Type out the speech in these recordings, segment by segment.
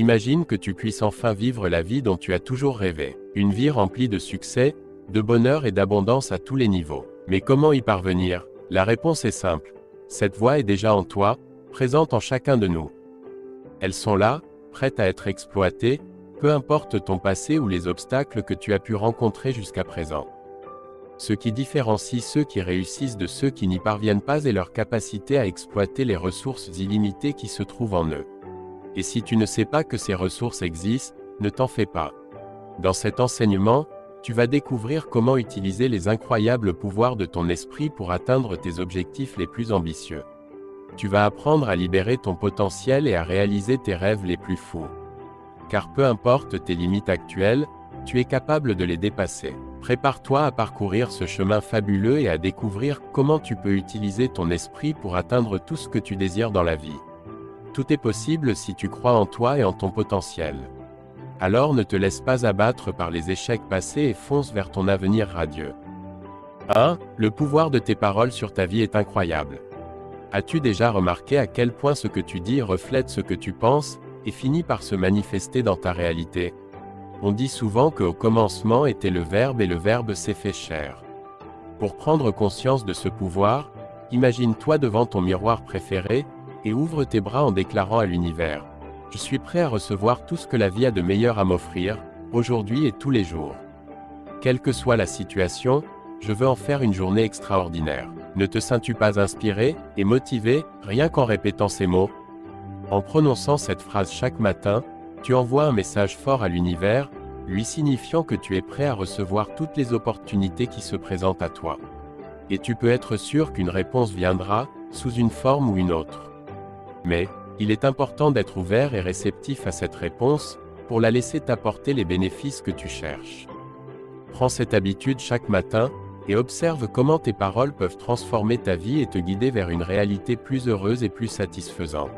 Imagine que tu puisses enfin vivre la vie dont tu as toujours rêvé. Une vie remplie de succès, de bonheur et d'abondance à tous les niveaux. Mais comment y parvenir? La réponse est simple. Cette voie est déjà en toi, présente en chacun de nous. Elles sont là, prêtes à être exploitées, peu importe ton passé ou les obstacles que tu as pu rencontrer jusqu'à présent. Ce qui différencie ceux qui réussissent de ceux qui n'y parviennent pas est leur capacité à exploiter les ressources illimitées qui se trouvent en eux. Et si tu ne sais pas que ces ressources existent, ne t'en fais pas. Dans cet enseignement, tu vas découvrir comment utiliser les incroyables pouvoirs de ton esprit pour atteindre tes objectifs les plus ambitieux. Tu vas apprendre à libérer ton potentiel et à réaliser tes rêves les plus fous. Car peu importe tes limites actuelles, tu es capable de les dépasser. Prépare-toi à parcourir ce chemin fabuleux et à découvrir comment tu peux utiliser ton esprit pour atteindre tout ce que tu désires dans la vie. Tout est possible si tu crois en toi et en ton potentiel. Alors ne te laisse pas abattre par les échecs passés et fonce vers ton avenir radieux. 1. Le pouvoir de tes paroles sur ta vie est incroyable. As-tu déjà remarqué à quel point ce que tu dis reflète ce que tu penses et finit par se manifester dans ta réalité? On dit souvent qu'au commencement était le Verbe et le Verbe s'est fait chair. Pour prendre conscience de ce pouvoir, imagine-toi devant ton miroir préféré et ouvre tes bras en déclarant à l'univers: je suis prêt à recevoir tout ce que la vie a de meilleur à m'offrir, aujourd'hui et tous les jours. Quelle que soit la situation, je veux en faire une journée extraordinaire. Ne te sens-tu pas inspiré et motivé, rien qu'en répétant ces mots? En prononçant cette phrase chaque matin, tu envoies un message fort à l'univers, lui signifiant que tu es prêt à recevoir toutes les opportunités qui se présentent à toi. Et tu peux être sûr qu'une réponse viendra, sous une forme ou une autre. Mais, il est important d'être ouvert et réceptif à cette réponse, pour la laisser t'apporter les bénéfices que tu cherches. Prends cette habitude chaque matin, et observe comment tes paroles peuvent transformer ta vie et te guider vers une réalité plus heureuse et plus satisfaisante.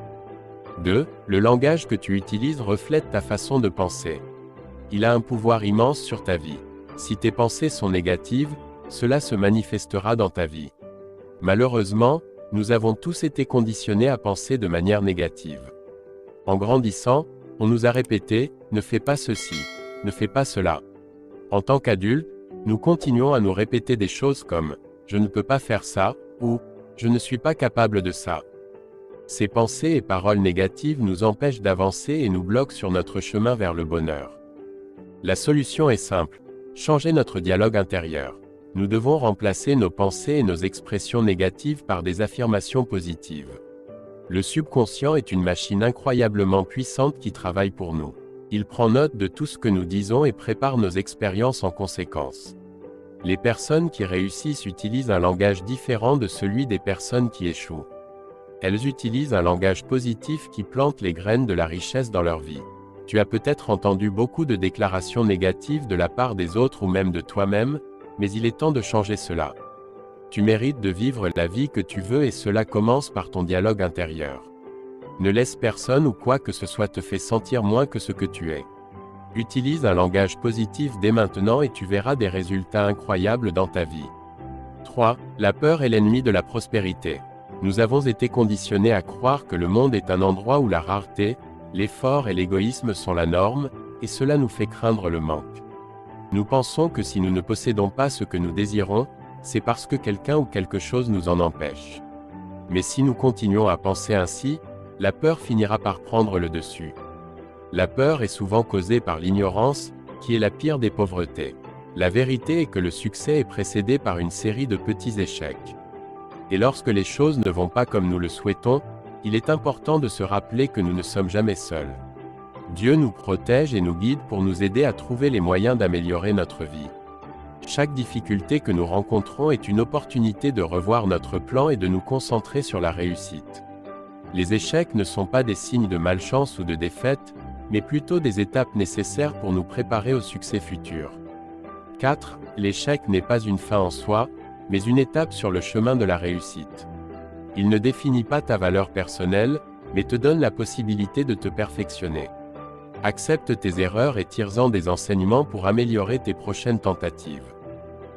2. Le langage que tu utilises reflète ta façon de penser. Il a un pouvoir immense sur ta vie. Si tes pensées sont négatives, cela se manifestera dans ta vie. Malheureusement, nous avons tous été conditionnés à penser de manière négative. En grandissant, on nous a répété « ne fais pas ceci, ne fais pas cela ». En tant qu'adultes, nous continuons à nous répéter des choses comme « je ne peux pas faire ça » ou « je ne suis pas capable de ça ». Ces pensées et paroles négatives nous empêchent d'avancer et nous bloquent sur notre chemin vers le bonheur. La solution est simple: changer notre dialogue intérieur. Nous devons remplacer nos pensées et nos expressions négatives par des affirmations positives. Le subconscient est une machine incroyablement puissante qui travaille pour nous. Il prend note de tout ce que nous disons et prépare nos expériences en conséquence. Les personnes qui réussissent utilisent un langage différent de celui des personnes qui échouent. Elles utilisent un langage positif qui plante les graines de la richesse dans leur vie. Tu as peut-être entendu beaucoup de déclarations négatives de la part des autres ou même de toi-même, mais il est temps de changer cela. Tu mérites de vivre la vie que tu veux et cela commence par ton dialogue intérieur. Ne laisse personne ou quoi que ce soit te faire sentir moins que ce que tu es. Utilise un langage positif dès maintenant et tu verras des résultats incroyables dans ta vie. 3. La peur est l'ennemi de la prospérité. Nous avons été conditionnés à croire que le monde est un endroit où la rareté, l'effort et l'égoïsme sont la norme, et cela nous fait craindre le manque. Nous pensons que si nous ne possédons pas ce que nous désirons, c'est parce que quelqu'un ou quelque chose nous en empêche. Mais si nous continuons à penser ainsi, la peur finira par prendre le dessus. La peur est souvent causée par l'ignorance, qui est la pire des pauvretés. La vérité est que le succès est précédé par une série de petits échecs. Et lorsque les choses ne vont pas comme nous le souhaitons, il est important de se rappeler que nous ne sommes jamais seuls. Dieu nous protège et nous guide pour nous aider à trouver les moyens d'améliorer notre vie. Chaque difficulté que nous rencontrons est une opportunité de revoir notre plan et de nous concentrer sur la réussite. Les échecs ne sont pas des signes de malchance ou de défaite, mais plutôt des étapes nécessaires pour nous préparer au succès futur. 4. L'échec n'est pas une fin en soi, mais une étape sur le chemin de la réussite. Il ne définit pas ta valeur personnelle, mais te donne la possibilité de te perfectionner. Accepte tes erreurs et tire-en des enseignements pour améliorer tes prochaines tentatives.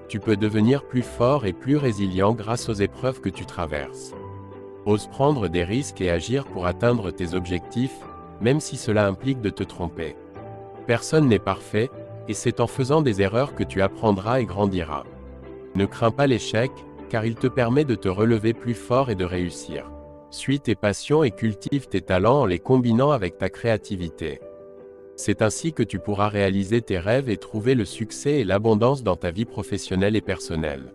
Tu peux devenir plus fort et plus résilient grâce aux épreuves que tu traverses. Ose prendre des risques et agir pour atteindre tes objectifs, même si cela implique de te tromper. Personne n'est parfait, et c'est en faisant des erreurs que tu apprendras et grandiras. Ne crains pas l'échec, car il te permet de te relever plus fort et de réussir. Suis tes passions et cultive tes talents en les combinant avec ta créativité. C'est ainsi que tu pourras réaliser tes rêves et trouver le succès et l'abondance dans ta vie professionnelle et personnelle.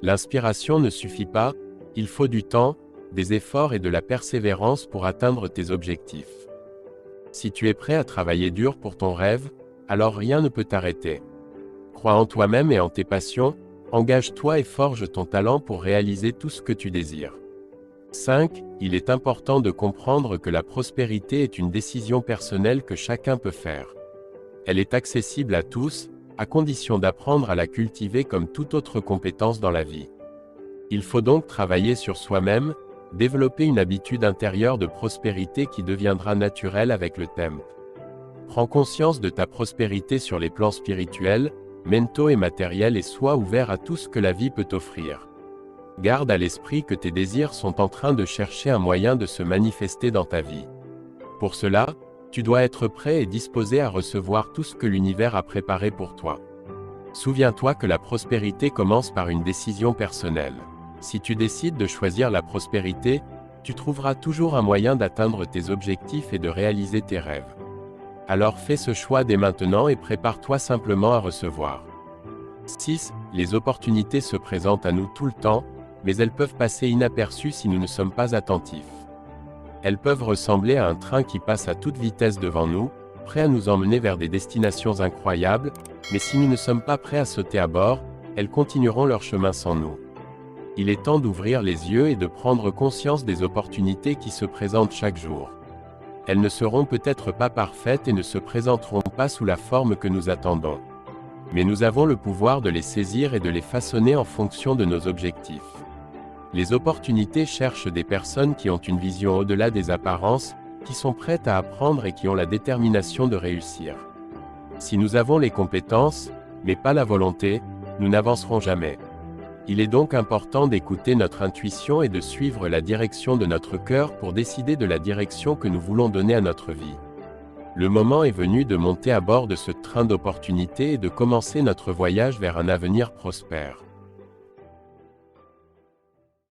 L'inspiration ne suffit pas, il faut du temps, des efforts et de la persévérance pour atteindre tes objectifs. Si tu es prêt à travailler dur pour ton rêve, alors rien ne peut t'arrêter. Crois en toi-même et en tes passions, engage-toi et forge ton talent pour réaliser tout ce que tu désires. 5. Il est important de comprendre que la prospérité est une décision personnelle que chacun peut faire. Elle est accessible à tous, à condition d'apprendre à la cultiver comme toute autre compétence dans la vie. Il faut donc travailler sur soi-même, développer une habitude intérieure de prospérité qui deviendra naturelle avec le temps. Prends conscience de ta prospérité sur les plans spirituels, mentaux et matériels et sois ouvert à tout ce que la vie peut t'offrir. Garde à l'esprit que tes désirs sont en train de chercher un moyen de se manifester dans ta vie. Pour cela, tu dois être prêt et disposé à recevoir tout ce que l'univers a préparé pour toi. Souviens-toi que la prospérité commence par une décision personnelle. Si tu décides de choisir la prospérité, tu trouveras toujours un moyen d'atteindre tes objectifs et de réaliser tes rêves. Alors fais ce choix dès maintenant et prépare-toi simplement à recevoir. 6. Les opportunités se présentent à nous tout le temps, mais elles peuvent passer inaperçues si nous ne sommes pas attentifs. Elles peuvent ressembler à un train qui passe à toute vitesse devant nous, prêt à nous emmener vers des destinations incroyables, mais si nous ne sommes pas prêts à sauter à bord, elles continueront leur chemin sans nous. Il est temps d'ouvrir les yeux et de prendre conscience des opportunités qui se présentent chaque jour. Elles ne seront peut-être pas parfaites et ne se présenteront pas sous la forme que nous attendons. Mais nous avons le pouvoir de les saisir et de les façonner en fonction de nos objectifs. Les opportunités cherchent des personnes qui ont une vision au-delà des apparences, qui sont prêtes à apprendre et qui ont la détermination de réussir. Si nous avons les compétences, mais pas la volonté, nous n'avancerons jamais. Il est donc important d'écouter notre intuition et de suivre la direction de notre cœur pour décider de la direction que nous voulons donner à notre vie. Le moment est venu de monter à bord de ce train d'opportunités et de commencer notre voyage vers un avenir prospère.